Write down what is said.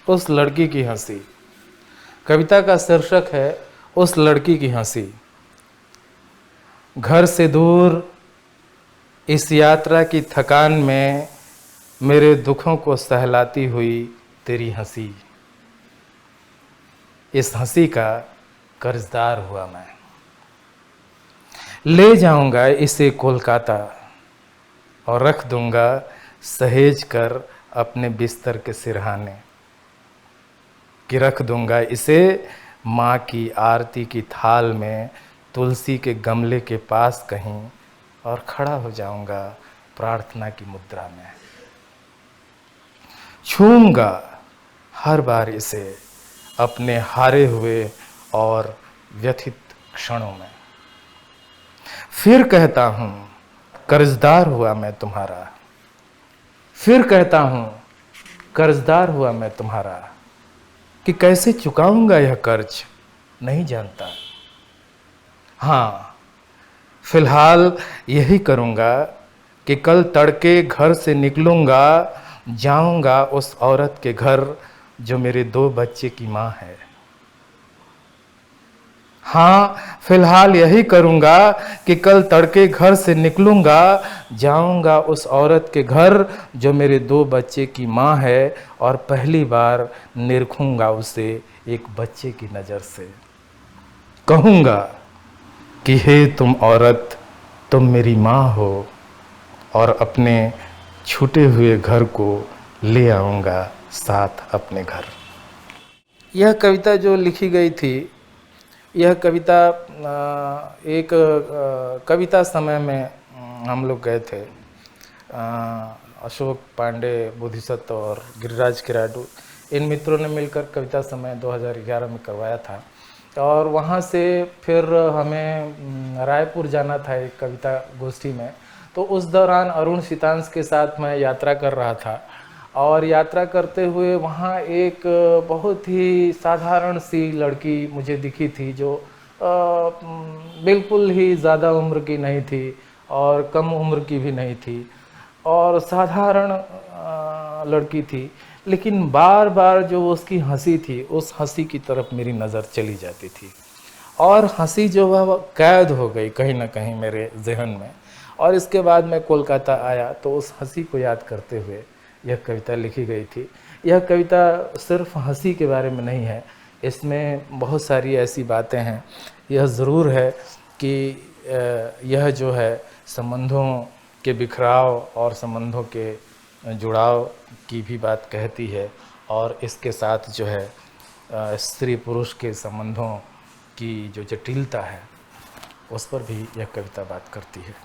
उस लड़की की हंसी। कविता का शीर्षक है उस लड़की की हंसी। घर से दूर इस यात्रा की थकान में मेरे दुखों को सहलाती हुई तेरी हंसी, इस हंसी का कर्जदार हुआ मैं। ले जाऊंगा इसे कोलकाता और रख दूंगा सहेज कर अपने बिस्तर के सिरहाने, कि रख दूंगा इसे माँ की आरती की थाल में तुलसी के गमले के पास कहीं, और खड़ा हो जाऊंगा प्रार्थना की मुद्रा में। छूऊंगा हर बार इसे अपने हारे हुए और व्यथित क्षणों में। फिर कहता हूँ कर्जदार हुआ मैं तुम्हारा, फिर कहता हूँ कर्जदार हुआ मैं तुम्हारा, कि कैसे चुकाऊंगा यह कर्ज नहीं जानता। हाँ, फिलहाल यही करूँगा कि कल तड़के घर से निकलूँगा, जाऊँगा उस औरत के घर जो मेरे 2 बच्चे की माँ है। हाँ, फिलहाल यही करूँगा कि कल तड़के घर से निकलूँगा, जाऊँगा उस औरत के घर जो मेरे 2 बच्चे की माँ है, और पहली बार निरखूँगा उसे एक बच्चे की नज़र से। कहूँगा कि हे तुम औरत, तुम मेरी माँ हो, और अपने छूटे हुए घर को ले आऊँगा साथ अपने घर। यह कविता जो लिखी गई थी, यह कविता एक कविता समय में हम लोग गए थे। अशोक पांडे, बोधिसत्व और गिरिराज किराडू, इन मित्रों ने मिलकर कविता समय 2011 में करवाया था। और वहाँ से फिर हमें रायपुर जाना था एक कविता गोष्ठी में। तो उस दौरान अरुण सीतांश के साथ मैं यात्रा कर रहा था, और यात्रा करते हुए वहाँ एक बहुत ही साधारण सी लड़की मुझे दिखी थी, जो बिल्कुल ही ज़्यादा उम्र की नहीं थी और कम उम्र की भी नहीं थी, और साधारण लड़की थी। लेकिन बार बार जो उसकी हंसी थी, उस हंसी की तरफ मेरी नज़र चली जाती थी, और हंसी जो वह कैद हो गई कहीं ना कहीं मेरे जहन में। और इसके बाद मैं कोलकाता आया तो उस हंसी को याद करते हुए यह कविता लिखी गई थी। यह कविता सिर्फ हंसी के बारे में नहीं है, इसमें बहुत सारी ऐसी बातें हैं। यह ज़रूर है कि यह जो है संबंधों के बिखराव और संबंधों के जुड़ाव की भी बात कहती है, और इसके साथ जो है स्त्री पुरुष के संबंधों की जो जटिलता है उस पर भी यह कविता बात करती है।